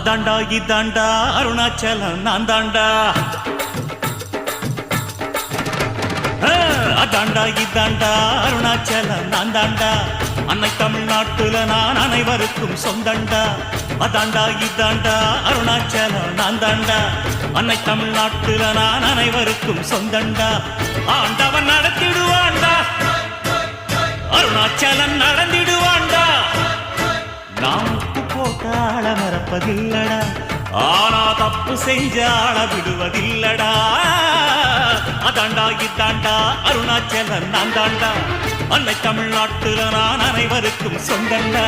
அதாண்டா இதாண்டா அருணாச்சலம் நான் தாண்டா. அதாண்டா இதாண்டா அருணாச்சலம் நான் தாண்டா. அன்னை தமிழ்நாட்டுல நான் அனைவருக்கும் சொந்தண்டா. அதாண்டா இதாண்டா அருணாச்சலம் நான் தாண்டா. அன்னை தமிழ்நாட்டுல நான் அனைவருக்கும் சொந்தண்டா. ஆண்டவன் நடத்திடுவாண்டா, அருணாச்சலம் நடந்திடுவாண்டா. நாம் உப்பு போட்டாள மறப்பதில்லடா, ஆனா தப்பு செஞ்சாள விடுவதில்லடா. அதாண்டா இதாண்டா அருணாச்சலம் நான் தாண்டா. அன்னை தமிழ்நாட்டுல நான் அனைவருக்கும் சொந்தண்டா.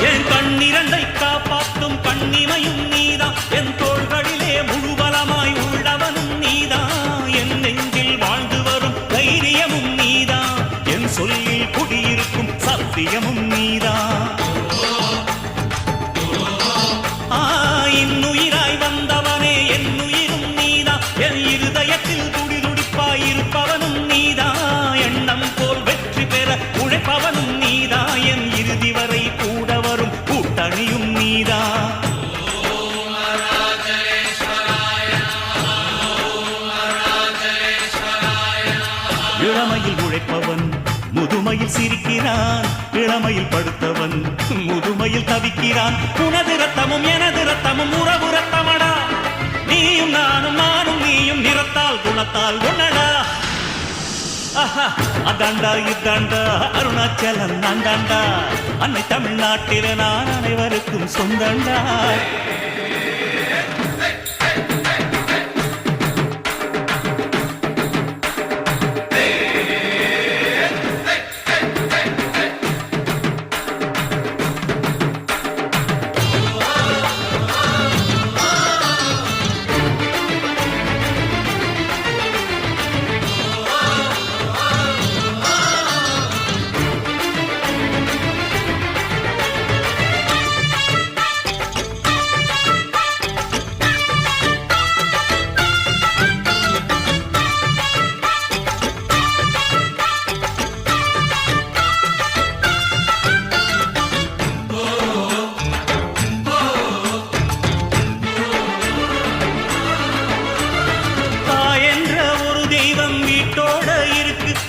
என் கண்ணிரண்டை காப்பாற்றும் கண்ணிமையும் நீதான், என் தோள்களிலே முழுவலமாய் உள்ளவனும் நீதான், என் நெஞ்சில் வாழ்ந்து வரும் தைரியமும் நீதான், என் சொல்லில் குடியிருக்கும் சத்தியமும் நீதான். இன்னுயிராய் வந்தவனே என் உயிரும் நீதான், என் இருதயத்தில் துடிதுடிப்பாய் இருப்பவனும் நீதான், எண்ணம் போல் வெற்றி பெற உழைப்பவனும் நீதான், என் இறுதி வரை கூட வரும் கூட்டணியும் நீதான். இளமையில் உழைப்பவன் முதுமையில் சிரிக்கிறான், இளமையில் படுத்தவன் முதுமையில் தவிக்கிறான். உனது ரத்தமும் எனது ரத்தமும் உறவு ரத்தமடா, நீயும் நானும் நானும் நீயும் நிறத்தால் குணத்தால் ஒன்னடா. அதாண்டா இதாண்டா அருணாச்சலம் நான் தாண்டா. அன்னை தமிழ்நாட்டில நான் அனைவருக்கும் சொந்தண்டா.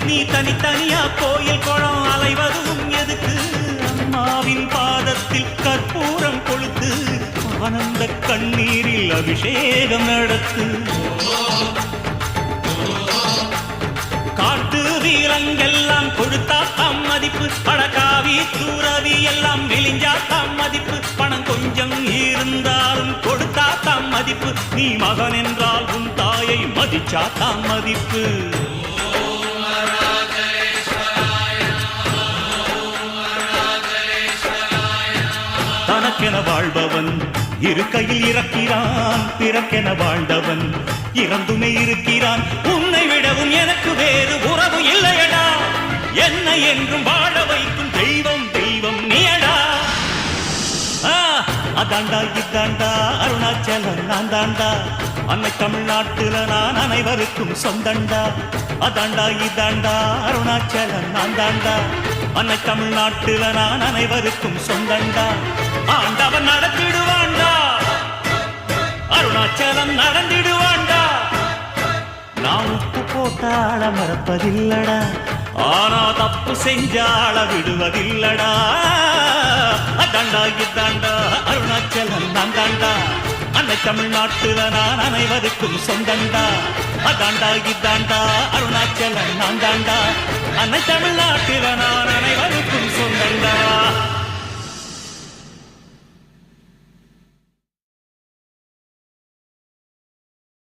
நீ தனித்தனியா கோயில் குளம் அலைவதும் எதுக்கு? அம்மாவின் பாதத்தில் கற்பூரம் கொளுத்து ஆனந்த கண்ணீரில் அபிஷேகம் நடத்து. காட்டு வீரங்கெல்லாம் கொடுத்தா தாம் மதிப்பு, படகாவி தூரவி எல்லாம் மெலிஞ்சா தாம் மதிப்பு, பணம் கொஞ்சம் இருந்தாலும் கொடுத்தா தாம் மதிப்பு, நீ மகன் என்றால் உன் தாயை மதிச்சா தாம் மதிப்பு. தனக்கென வாழ்பவன் இருக்கையில் இறக்கிறான், பிறக்கென வாழ்ந்தவன் இறந்துமே இருக்கிறான். உன்னை விடவும் எனக்கு வேறு உறவு இல்லையடா, என்னை என்றும் வாழ வைக்கும் தெய்வம் தெய்வம் நீயடா. அதாண்டா இதாண்டா அருணாச்சலம் நான் தாண்டா. அன்னை தமிழ்நாட்டுல நான் அனைவருக்கும் சொந்தண்டா. அதாண்டா இதாண்டா அருணாச்சலம் நான் தாண்டா. அன்னை தமிழ்நாட்டுல நான் அனைவருக்கும் சொந்தண்டா. ஆண்டவன் நடத்திடுவாண்டா, அருணாச்சலம் நடந்திடுவாண்டா. நான் உப்பு போட்டாள மறப்பதில்லடா, ஆனா தப்பு செஞ்சாள விடுவதில்லடா. அதாண்டா இதாண்டா அருணாச்சலம் நான் தாண்டா. அன்னை தமிழ்நாட்டுல நான் அனைவருக்கும் சொந்தண்டா. அதாண்டா இதாண்டா அருணாச்சலம் நான் தாண்டா. அன்னை தமிழ்நாட்டுல நான் அனைவருக்கும் சொந்தண்டா.